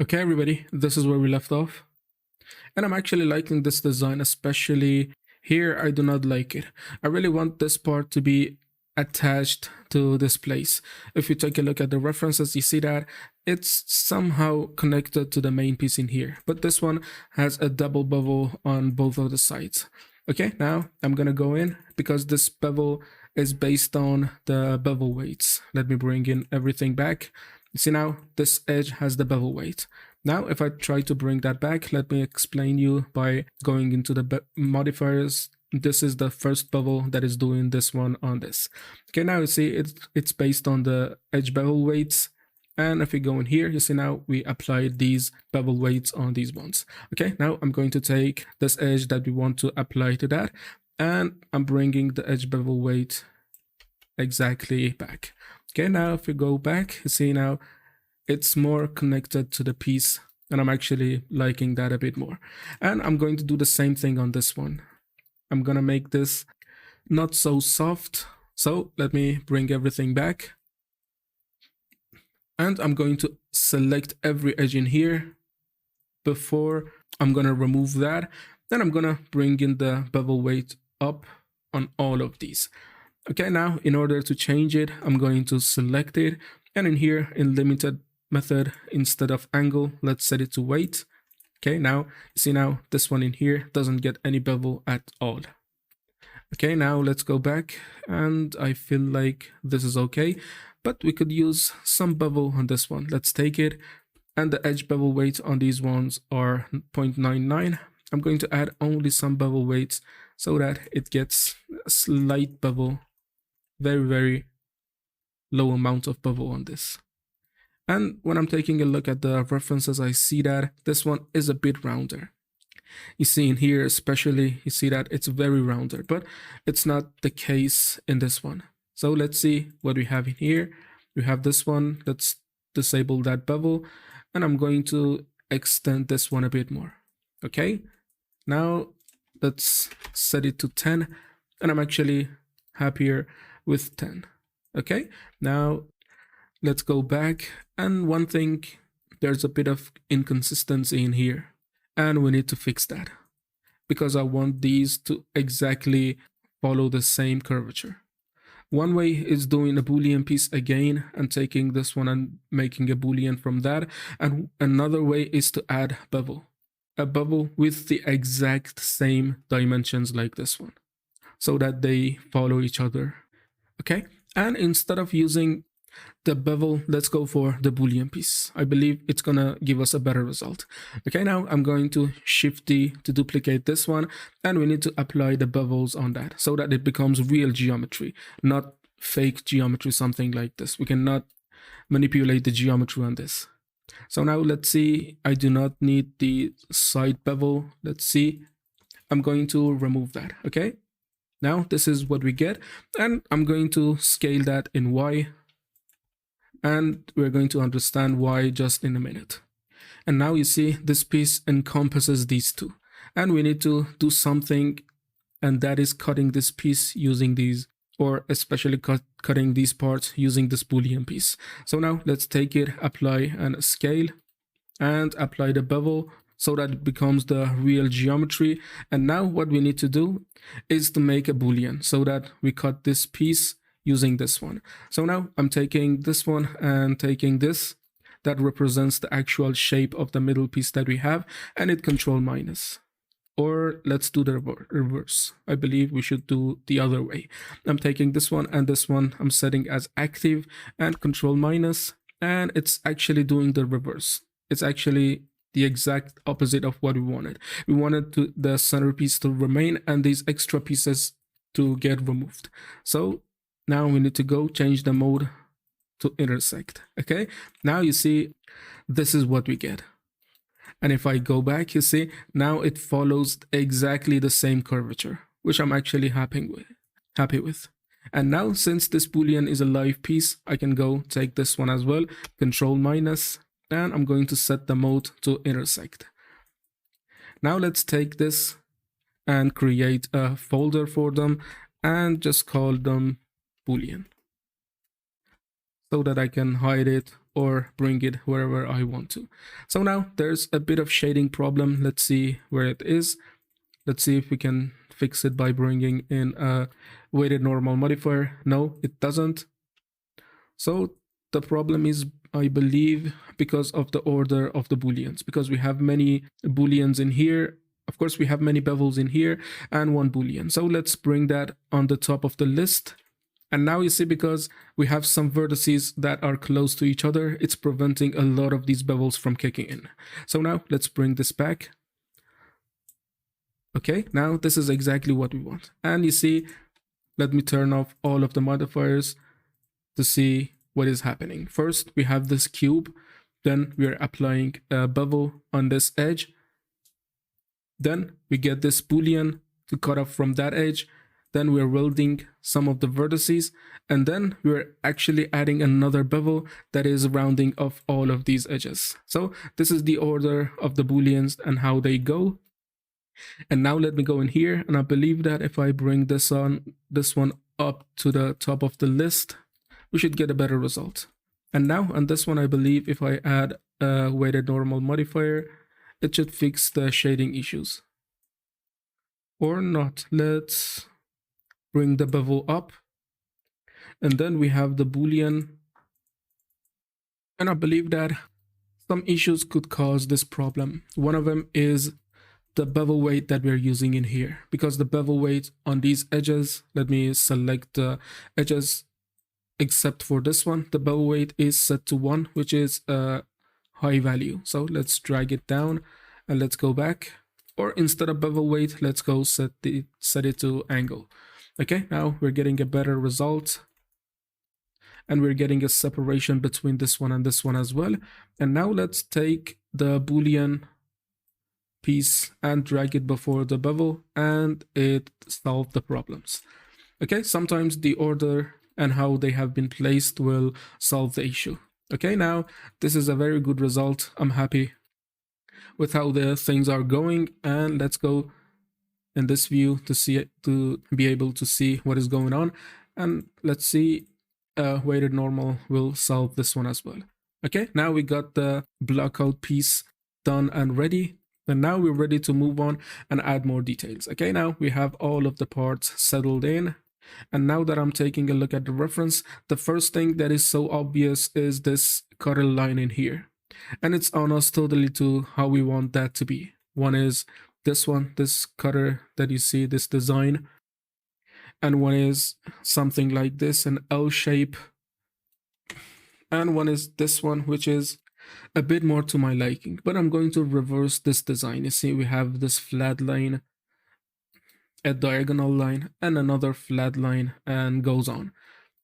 Okay, everybody, this is where we left off. And I'm actually liking this design, especially here. I do not like it. I really want this part to be attached to this place. If you take a look at the references, you see that it's somehow connected to the main piece in here. But this one has a double bevel on both of the sides. Okay, now I'm gonna go in because this bevel is based on the bevel weights. Let me bring in everything back. You see now this edge has the bevel weight. Now, if I try to bring that back, let me explain you by going into the modifiers. This is the first bevel that is doing this one on this. Okay, now you see it's based on the edge bevel weights. And if we go in here, you see now we applied these bevel weights on these ones. Okay, now I'm going to take this edge that we want to apply to that, and I'm bringing the edge bevel weight exactly back. Okay, now if we go back, you see now it's more connected to the piece, and I'm actually liking that a bit more. And I'm going to do the same thing on this one. I'm gonna make this not so soft. So let me bring everything back. And I'm going to select every edge in here before I'm gonna remove that. Then I'm gonna bring in the bevel weight up on all of these. Okay, now in order to change it, I'm going to select it. And in here, in limited method, instead of angle, let's set it to weight. Okay, now you see now this one in here doesn't get any bevel at all. Okay, now let's go back, and I feel like this is okay, but we could use some bevel on this one. Let's take it, and the edge bevel weights on these ones are 0.99. I'm going to add only some bevel weights so that it gets a slight bevel, very low amount of bevel on this. And when I'm taking a look at the references, I see that this one is a bit rounder. You see in here especially, you see that it's very rounder, but it's not the case in this one. So let's see what we have in here. We have this one. Let's disable that bevel, and I'm going to extend this one a bit more. Okay, now let's set it to 10, and I'm actually happier with 10. Okay, now let's go back, and one thing, there's a bit of inconsistency in here, and we need to fix that because I want these to exactly follow the same curvature. One way is doing a Boolean piece again and taking this one and making a Boolean from that, and another way is to add bevel, a bevel with the exact same dimensions like this one, so that they follow each other. Okay, and instead of using the bevel, let's go for the Boolean piece. I believe it's gonna give us a better result. Okay, now I'm going to Shift D to duplicate this one, and we need to apply the bevels on that so that it becomes real geometry, not fake geometry, something like this. We cannot manipulate the geometry on this. So now let's see, I do not need the side bevel. Let's see, I'm going to remove that. Okay, now this is what we get, and I'm going to scale that in Y, and we're going to understand why just in a minute. And now you see this piece encompasses these two, and we need to do something, and that is cutting this piece using these, or especially cutting these parts using this Boolean piece. So now let's take it, apply and scale, and apply the bevel so that it becomes the real geometry. And now what we need to do is to make a Boolean so that we cut this piece using this one. So now I'm taking this one and taking this. That represents the actual shape of the middle piece that we have, and it control minus. Or let's do the reverse. I believe we should do the other way. I'm taking this one and this one, I'm setting as active and control minus, and it's actually doing the reverse. It's actually the exact opposite of what we wanted. We wanted the centerpiece to remain and these extra pieces to get removed. So now we need to go change the mode to intersect. Okay, now you see this is what we get. And if I go back, you see now it follows exactly the same curvature, which I'm actually happy with. And now since this Boolean is a live piece, I can go take this one as well, control minus, and I'm going to set the mode to intersect. Now let's take this and create a folder for them and just call them Boolean. so that I can hide it or bring it wherever I want to. So now there's a bit of shading problem. Let's see where it is. Let's see if we can fix it by bringing in a weighted normal modifier. No, it doesn't. So the problem is, I believe, because of the order of the booleans, because we have many booleans in here. Of course, we have many bevels in here and one boolean. So let's bring that on the top of the list. And now you see, because we have some vertices that are close to each other, it's preventing a lot of these bevels from kicking in. So now let's bring this back. Okay, now this is exactly what we want. And you see, let me turn off all of the modifiers to see what is happening. First, we have this cube. Then we are applying a bevel on this edge. Then we get this boolean to cut off from that edge. Then we're welding some of the vertices. And then we're actually adding another bevel that is rounding off all of these edges. So this is the order of the booleans and how they go. And now let me go in here, and I believe that if I bring this one up to the top of the list, we should get a better result. And now on this one, I believe if I add a weighted normal modifier, it should fix the shading issues. Or not. Let's bring the bevel up. And then we have the boolean. And I believe that some issues could cause this problem. One of them is the bevel weight that we're using in here, because the bevel weight on these edges, let me select the edges except for this one, the bevel weight is set to 1, which is a high value. So let's drag it down and let's go back, or instead of bevel weight, let's go set it to angle. Okay, now we're getting a better result, and we're getting a separation between this one and this one as well. And now let's take the boolean piece and drag it before the bevel, and it solved the problems. Okay, sometimes the order and how they have been placed will solve the issue. Okay, now this is a very good result. I'm happy with how the things are going, and let's go in this view to see it, to be able to see what is going on. And let's see, weighted normal will solve this one as well. Okay, now we got the blockout piece done and ready. And now we're ready to move on and add more details. Okay, now we have all of the parts settled in. And now that I'm taking a look at the reference, the first thing that is so obvious is this cutter line in here. And it's on us totally to how we want that to be. One is this one, this cutter that you see, this design. And one is something like this, an L shape. And one is this one, which is a bit more to my liking, but I'm going to reverse this design. You see, we have this flat line, a diagonal line, and another flat line, and goes on.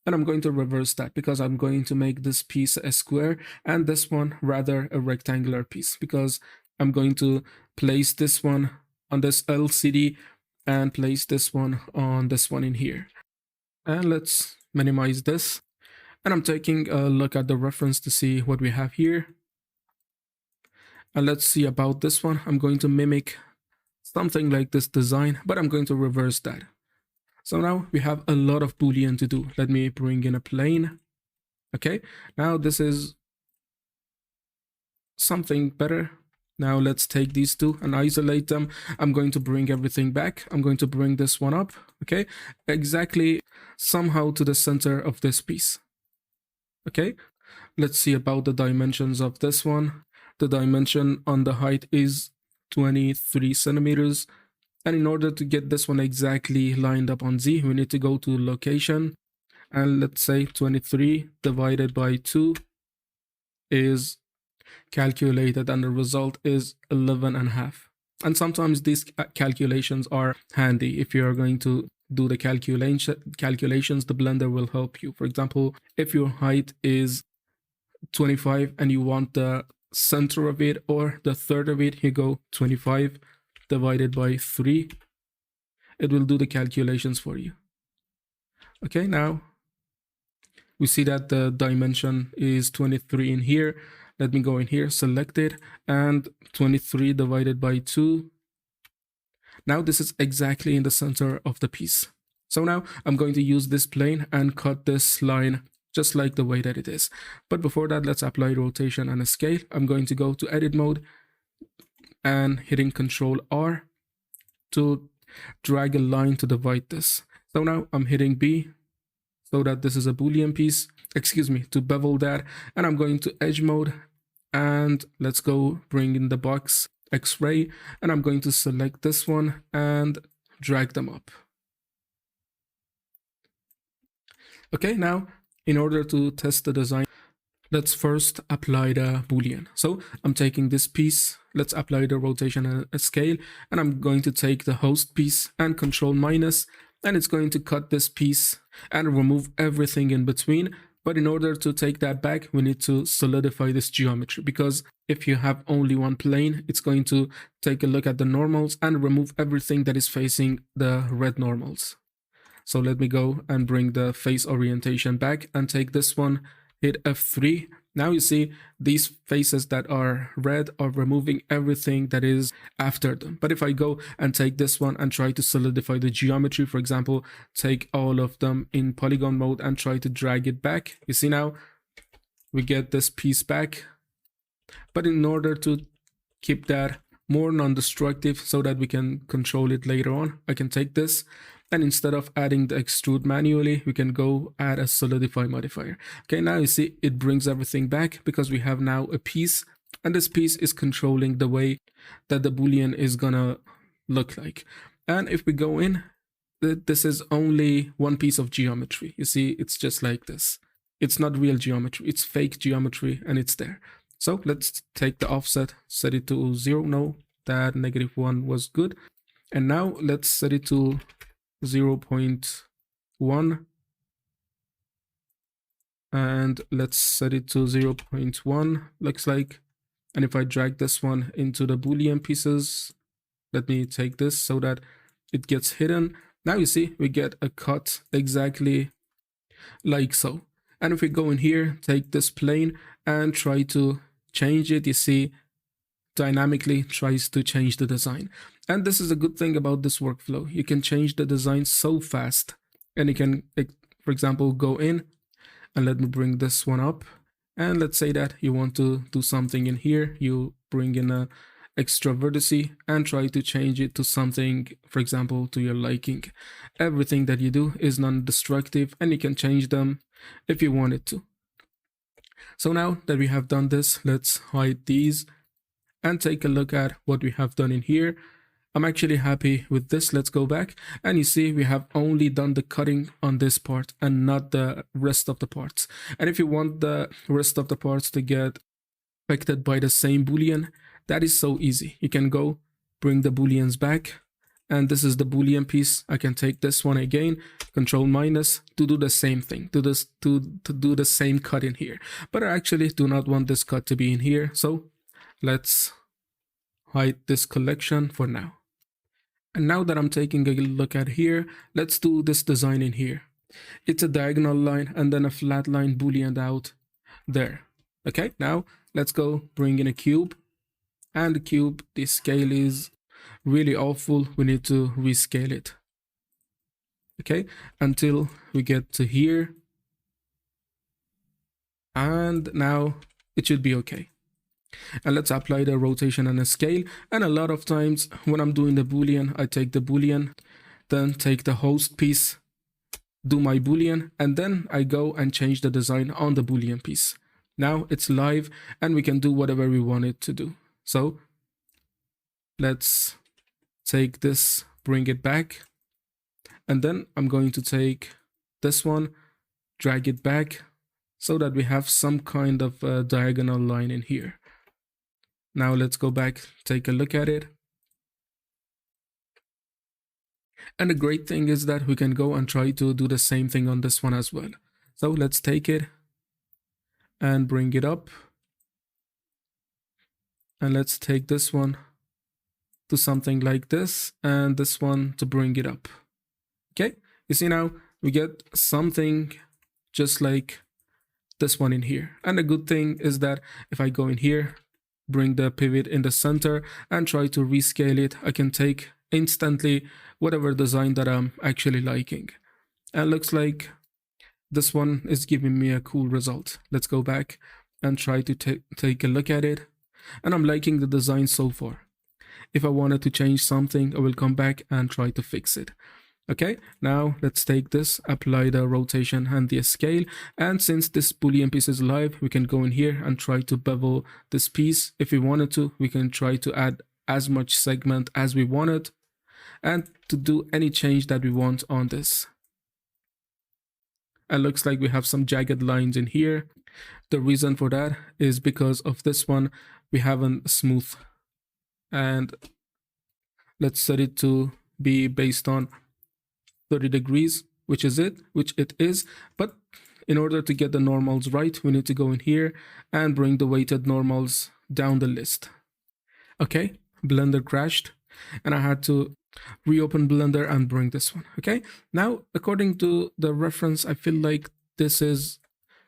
And I'm going to reverse that because I'm going to make this piece a square and this one rather a rectangular piece, because I'm going to place this one on this LCD and place this one on this one in here. And let's minimize this. And I'm taking a look at the reference to see what we have here. And let's see about this one. I'm going to mimic something like this design, but I'm going to reverse that. So now we have a lot of boolean to do. Let me bring in a plane. Okay, now this is something better. Now let's take these two and isolate them. I'm going to bring everything back. I'm going to bring this one up, okay, exactly somehow to the center of this piece. Okay, let's see about the dimensions of this one. The dimension on the height is 23 centimeters. And in order to get this one exactly lined up on Z, we need to go to location. And let's say 23 divided by 2 is calculated, and the result is 11.5. And sometimes these calculations are handy. If you're going to do the calculations, the Blender will help you. For example, if your height is 25 and you want the center of it or the third of it, you go 25 divided by 3. It will do the calculations for you. Okay, now we see that the dimension is 23 in here. Let me go in here, select it, and 23 divided by 2. Now this is exactly in the center of the piece. So now I'm going to use this plane and cut this line just like the way that it is. But before that, let's apply rotation and a scale. I'm going to go to edit mode and hitting Control R to drag a line to divide this. So now I'm hitting B so that this is a Boolean piece, to bevel that. And I'm going to edge mode and let's go bring in the box X-ray, and I'm going to select this one and drag them up. Okay, now in order to test the design, let's first apply the Boolean. So I'm taking this piece, let's apply the rotation and a scale, and I'm going to take the host piece and Control minus, and it's going to cut this piece and remove everything in between. But in order to take that back, we need to solidify this geometry, because if you have only one plane, it's going to take a look at the normals and remove everything that is facing the red normals. So let me go and bring the face orientation back and take this one, hit F3. Now you see these faces that are red are removing everything that is after them. But if I go and take this one and try to solidify the geometry, for example, take all of them in polygon mode and try to drag it back, you see now we get this piece back. But in order to keep that more non-destructive so that we can control it later on, I can take this, and instead of adding the extrude manually, we can go add a solidify modifier. Okay, now you see it brings everything back because we have now a piece, and this piece is controlling the way that the Boolean is gonna look like. And if we go in, this is only one piece of geometry. You see, it's just like this. It's not real geometry, it's fake geometry, and it's there. So let's take the offset, set it to 0. No, that -1 was good. And now let's set it to 0.1 and let's set it to 0.1, looks like. And if I drag this one into the Boolean pieces, let me take this so that it gets hidden. Now you see we get a cut exactly like so. And if we go in here, take this plane and try to change it, you see dynamically tries to change the design. And this is a good thing about this workflow. You can change the design so fast, and you can, for example, go in and let me bring this one up. And let's say that you want to do something in here. You bring in a extra vertice and try to change it to something, for example, to your liking. Everything that you do is non-destructive, and you can change them if you wanted to. So now that we have done this, let's hide these and take a look at what we have done in here. I'm actually happy with this. Let's go back, and you see we have only done the cutting on this part and not the rest of the parts. And if you want the rest of the parts to get affected by the same Boolean, that is so easy. You can go bring the Booleans back, and this is the Boolean piece. I can take this one again, Control minus, to do the same thing, to do the same cut in here. But I actually do not want this cut to be in here, so let's hide this collection for now. And now that I'm taking a look at here, let's do this design in here. It's a diagonal line and then a flat line Boolean out there. Okay, now let's go bring in a cube. And the cube, the scale is really awful. We need to rescale it. Okay, until we get to here. And now it should be okay. And let's apply the rotation and a scale. And a lot of times when I'm doing the Boolean, I take the Boolean, then take the host piece, do my Boolean, and then I go and change the design on the Boolean piece. Now it's live and we can do whatever we want it to do. So let's take this, bring it back, and then I'm going to take this one, drag it back so that we have some kind of diagonal line in here. Now let's go back, take a look at it. And the great thing is that we can go and try to do the same thing on this one as well. So let's take it and bring it up. And let's take this one to something like this, and this one to bring it up. Okay, you see now we get something just like this one in here. And the good thing is that if I go in here, bring the pivot in the center and try to rescale it, I can take instantly whatever design that I'm actually liking. And looks like this one is giving me a cool result. Let's go back and try to take a look at it. And I'm liking the design so far. If I wanted to change something, I will come back and try to fix it. Okay, now let's take this, apply the rotation and the scale. And since this Boolean piece is live, we can go in here and try to bevel this piece. If we wanted to, we can try to add as much segment as we wanted and to do any change that we want on this. And looks like we have some jagged lines in here. The reason for that is because of this one, we haven't smooth. And let's set it to be based on 30 degrees, which it is. But in order to get the normals right, we need to go in here and bring the weighted normals down the list. Okay, Blender crashed and I had to reopen Blender and bring this one. Okay, now according to the reference, I feel like this is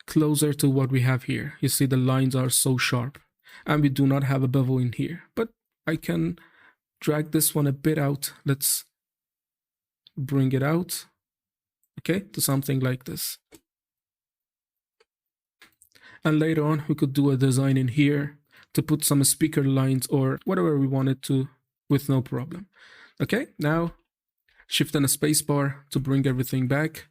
closer to what we have here. You see the lines are so sharp and we do not have a bevel in here, but I can drag this one a bit out. Let's bring it out, okay, to something like this. And later on, we could do a design in here to put some speaker lines or whatever we wanted to with no problem. Okay, now shift and a space bar to bring everything back.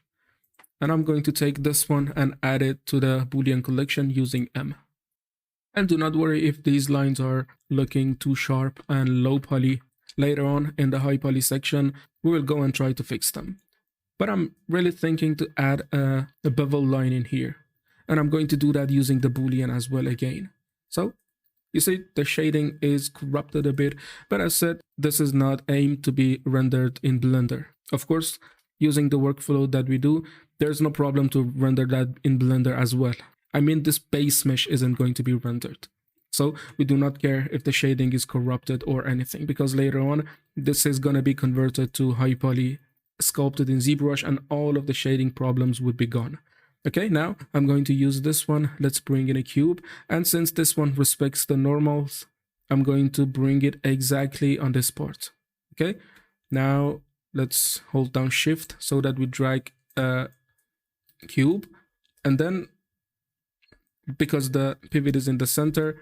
And I'm going to take this one and add it to the Boolean collection using M. And do not worry if these lines are looking too sharp and low poly. Later on in the high poly section, we will go and try to fix them. But I'm really thinking to add a bevel line in here. And I'm going to do that using the Boolean as well again. So you see the shading is corrupted a bit, but as said, this is not aimed to be rendered in Blender. Of course, using the workflow that we do, there's no problem to render that in Blender as well. I mean, this base mesh isn't going to be rendered. So we do not care if the shading is corrupted or anything, because later on, this is going to be converted to high poly, sculpted in ZBrush, and all of the shading problems would be gone. Okay, now I'm going to use this one. Let's bring in a cube. And since this one respects the normals, I'm going to bring it exactly on this part. Okay, now let's hold down Shift so that we drag a cube. And then, because the pivot is in the center,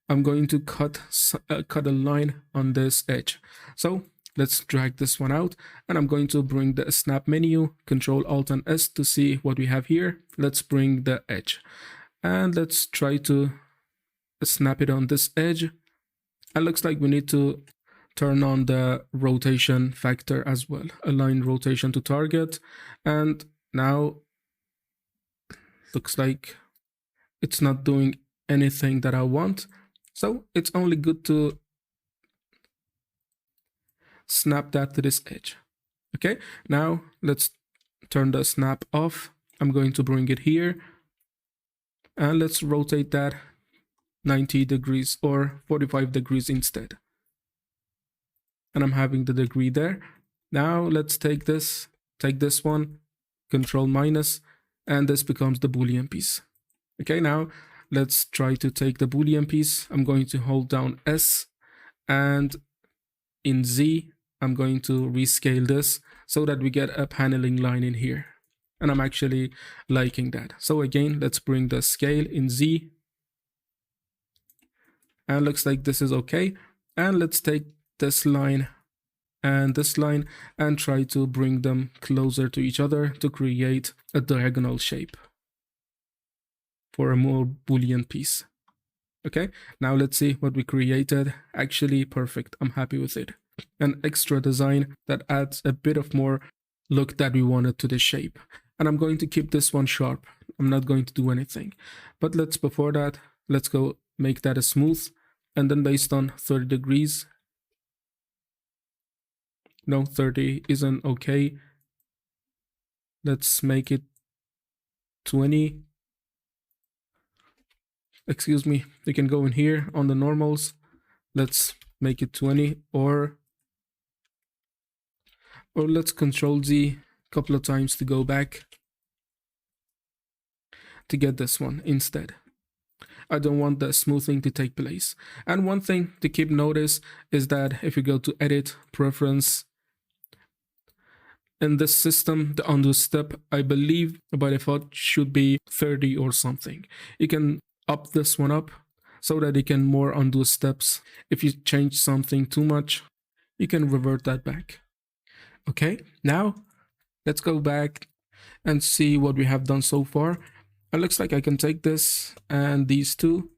I'm going to cut a line on this edge. So let's drag this one out, and I'm going to bring the snap menu, Control Alt and S to see what we have here. Let's bring the edge, and let's try to snap it on this edge. It looks like we need to turn on the rotation factor as well, align rotation to target, and now looks like it's not doing anything that I want. So it's only good to snap that to this edge. Okay, now let's turn the snap off. I'm going to bring it here and let's rotate that 90 degrees or 45 degrees instead. And I'm having the degree there. Now let's take this one, Control minus, and this becomes the Boolean piece. Okay, now let's try to take the Boolean piece. I'm going to hold down S, and in Z, I'm going to rescale this so that we get a paneling line in here. And I'm actually liking that. So again, let's bring the scale in Z. And looks like this is okay. And let's take this line and this line and try to bring them closer to each other to create a diagonal shape for a more Boolean piece. Okay, now let's see what we created. Actually perfect, I'm happy with it. An extra design that adds a bit of more look that we wanted to the shape. And I'm going to keep this one sharp. I'm not going to do anything. But before that, let's go make that a smooth. And then based on 30 degrees. No, 30 isn't okay. Let's make it 20. Excuse me, you can go in here on the normals. Let's make it 20, or let's Control Z a couple of times to go back to get this one instead. I don't want the smoothing to take place. And one thing to keep notice is that if you go to Edit, Preference, in this system, the undo step, I believe by default should be 30 or something. You can up this one up so that you can more undo steps. If you change something too much, you can revert that back. Okay, now let's go back and see what we have done so far. It looks like I can take this and these two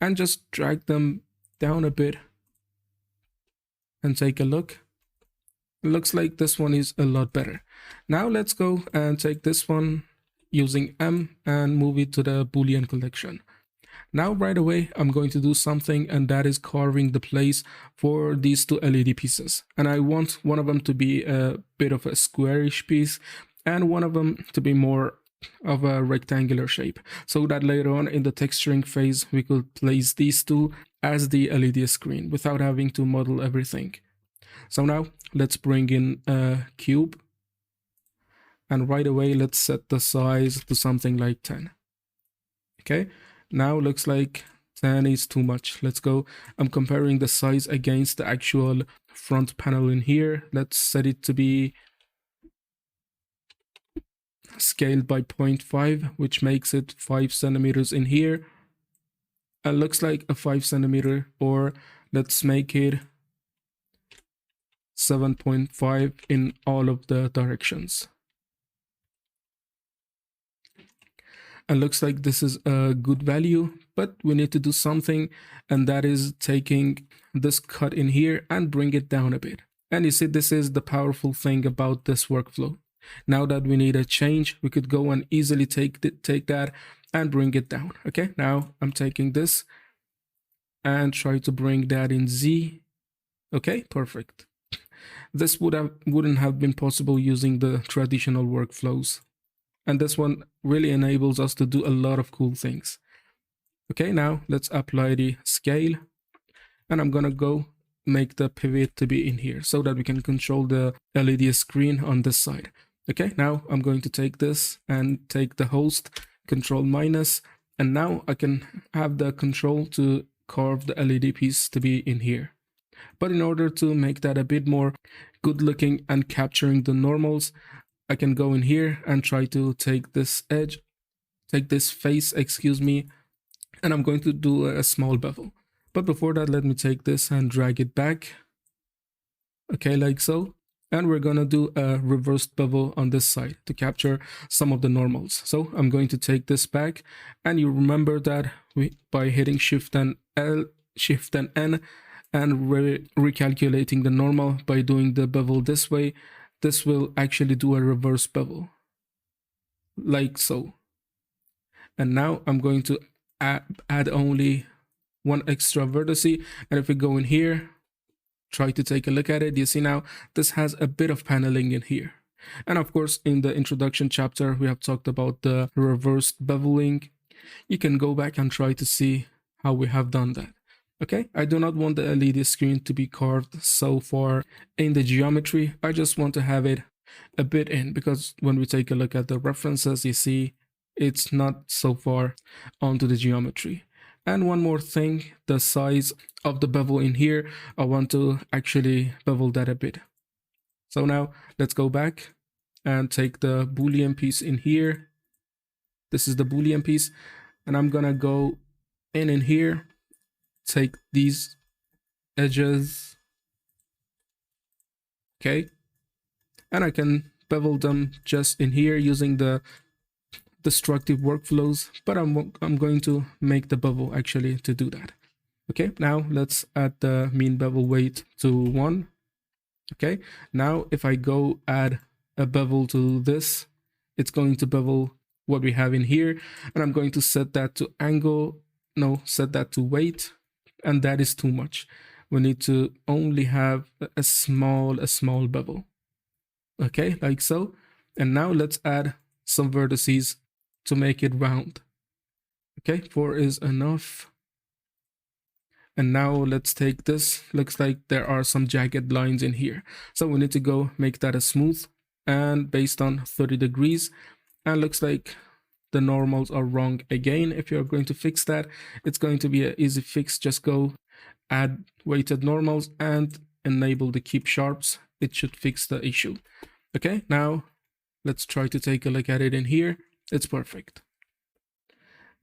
and just drag them down a bit and take a look. It looks like this one is a lot better. Now let's go and take this one using M and move it to the Boolean collection. Now right away I'm going to do something, and that is carving the place for these two LED pieces. And I want one of them to be a bit of a squarish piece and one of them to be more of a rectangular shape, so that later on in the texturing phase we could place these two as the LED screen without having to model everything. So now let's bring in a cube, and right away let's set the size to something like 10. Okay, now looks like 10 is too much. Let's go. I'm comparing the size against the actual front panel in here. Let's set it to be scaled by 0.5, which makes it 5 centimeters in here. It looks like a 5 centimeter, or let's make it 7.5 in all of the directions. And looks like this is a good value, but we need to do something, and that is taking this cut in here and bring it down a bit. And you see, this is the powerful thing about this workflow. Now that we need a change, we could go and easily take that and bring it down. Okay, now I'm taking this and try to bring that in Z. Okay, perfect. This wouldn't have been possible using the traditional workflows. And this one really enables us to do a lot of cool things. Okay, now let's apply the scale. And I'm gonna go make the pivot to be in here so that we can control the LED screen on this side. Okay, now I'm going to take this and take the host, control minus, and now I can have the control to carve the LED piece to be in here. But in order to make that a bit more good looking and capturing the normals, I can go in here and try to take this edge, take this face, excuse me, and I'm going to do a small bevel. But before that, let me take this and drag it back. Okay, like so. And we're gonna do a reversed bevel on this side to capture some of the normals. So I'm going to take this back, and you remember that by hitting Shift and L, Shift and N, and recalculating the normal by doing the bevel this way, this will actually do a reverse bevel, like so. And now I'm going to add only one extra vertex, and if we go in here, try to take a look at it, you see now this has a bit of paneling in here. And of course, in the introduction chapter, we have talked about the reversed beveling. You can go back and try to see how we have done that. Okay, I do not want the LED screen to be carved so far in the geometry. I just want to have it a bit in, because when we take a look at the references, you see it's not so far onto the geometry. And one more thing, the size of the bevel in here, I want to actually bevel that a bit. So now let's go back and take the Boolean piece in here. This is the Boolean piece, and I'm gonna go in here, take these edges, okay, and I can bevel them just in here using the destructive workflows, but I'm going to make the bevel actually to do that. Okay, now let's add the mean bevel weight to 1. Okay, now if I go add a bevel to this, it's going to bevel what we have in here, and I'm going to set that to angle, no, set that to weight, and that is too much. We need to only have a small bevel. Okay, like so. And now let's add some vertices to make it round. Okay, 4 is enough. And now let's take this. Looks like there are some jagged lines in here, so we need to go make that a smooth and based on 30 degrees. And looks like the normals are wrong again. If you're going to fix that, it's going to be an easy fix. Just go add weighted normals and enable the keep sharps. It should fix the issue. Okay, now let's try to take a look at it in here. It's perfect.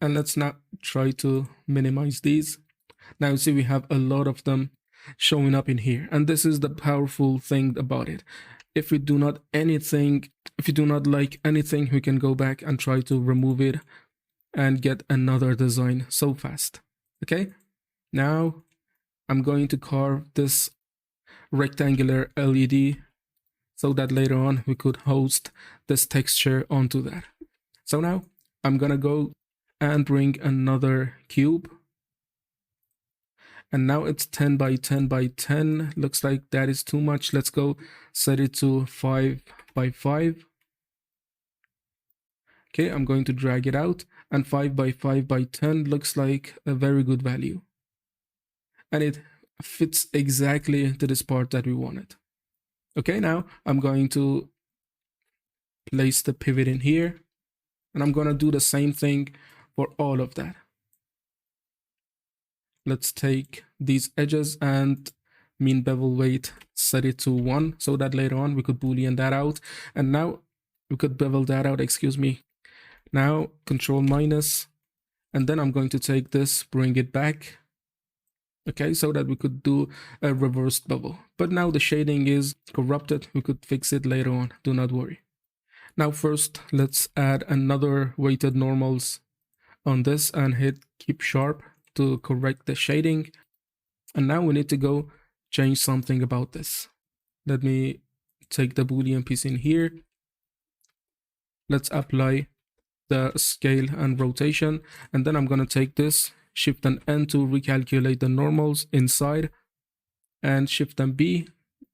And let's now try to minimize these. Now see, we have a lot of them showing up in here. And this is the powerful thing about it. If we do not like anything, we can go back and try to remove it and get another design so fast. Okay, now I'm going to carve this rectangular LED so that later on we could host this texture onto that. So now I'm gonna go and bring another cube. And now it's 10 by 10 by 10. Looks like that is too much. Let's go set it to 5 by 5. Okay, I'm going to drag it out, and 5 by 5 by 10 looks like a very good value. And it fits exactly to this part that we wanted. Okay, now I'm going to place the pivot in here, and I'm going to do the same thing for all of that. Let's take these edges and mean bevel weight, set it to 1 so that later on we could boolean that out. And now we could bevel that out, excuse me. Now control minus, and then I'm going to take this, bring it back. Okay, so that we could do a reversed bevel. But now the shading is corrupted. We could fix it later on, do not worry. Now first, let's add another weighted normals on this and hit keep sharp to correct the shading. And now we need to go change something about this. Let me take the boolean piece in here. Let's apply the scale and rotation, and then I'm going to take this, shift and N to recalculate the normals inside, and shift and B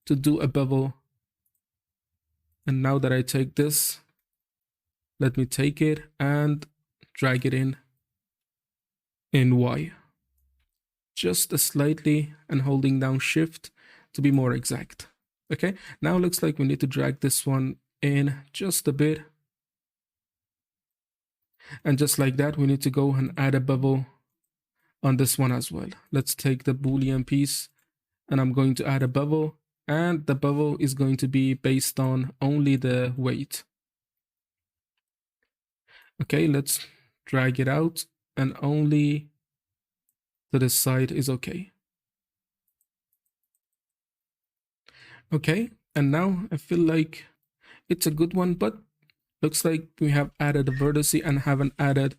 to do a bevel. And now that I take this, let me take it and drag it in Y, just slightly, and holding down shift to be more exact. Okay, now looks like we need to drag this one in just a bit. And just like that, we need to go and add a bevel on this one as well. Let's take the boolean piece, and I'm going to add a bevel, and the bevel is going to be based on only the weight. Okay, let's drag it out, and only to this side is okay. Okay, and now I feel like it's a good one, but looks like we have added the vertex and haven't added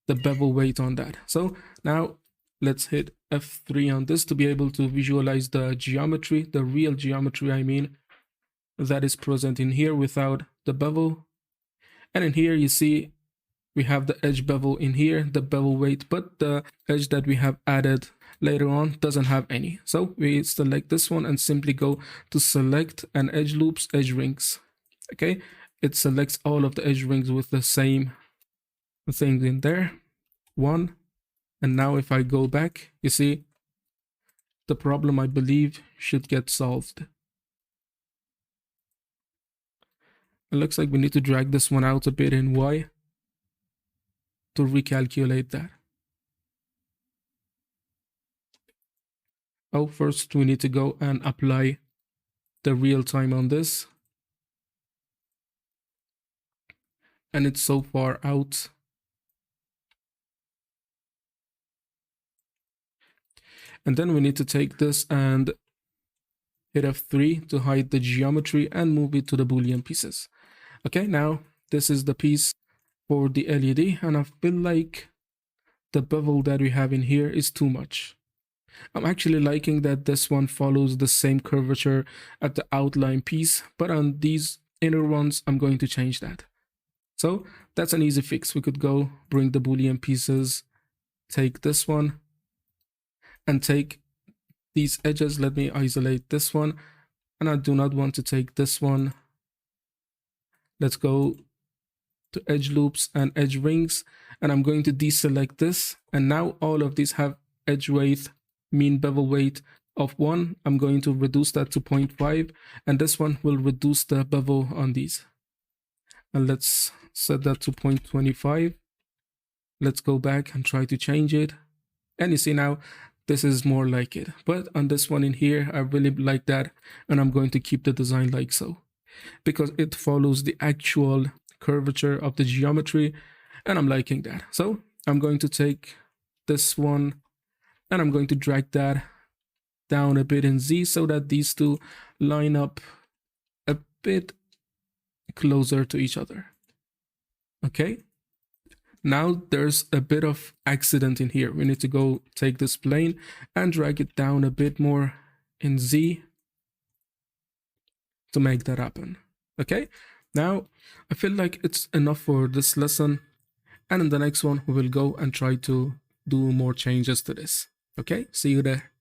the bevel weight on that. So now let's hit F3 on this to be able to visualize the geometry, the real geometry, I mean, that is present in here without the bevel. And in here you see we have the edge bevel in here, the bevel weight, but the edge that we have added later on doesn't have any. So we select this one and simply go to select and edge loops, edge rings. Okay, it selects all of the edge rings with the same things in there. 1. And now if I go back, you see the problem, I believe, should get solved. It looks like we need to drag this one out a bit in Y to recalculate that. Oh, first we need to go and apply the real time on this. And it's so far out. And then we need to take this and hit F3 to hide the geometry and move it to the boolean pieces. Okay, now this is the piece for the LED, and I feel like the bevel that we have in here is too much. I'm actually liking that this one follows the same curvature at the outline piece, but on these inner ones, I'm going to change that. So that's an easy fix. We could go bring the boolean pieces, take this one, and take these edges. Let me isolate this one, and I do not want to take this one. Let's go to edge loops and edge rings, and I'm going to deselect this, and now all of these have edge weight, mean bevel weight of 1. I'm going to reduce that to 0.5, and this one will reduce the bevel on these. And let's set that to 0.25. Let's go back and try to change it, and you see now this is more like it. But on this one in here, I really like that, and I'm going to keep the design like so. because it follows the actual curvature of the geometry, and I'm liking that. So I'm going to take this one and I'm going to drag that down a bit in Z so that these two line up a bit closer to each other. Okay, now there's a bit of accident in here. We need to go take this plane and drag it down a bit more in Z to make that happen. Okay, now I feel like it's enough for this lesson, and in the next one we will go and try to do more changes to this. Okay, see you there.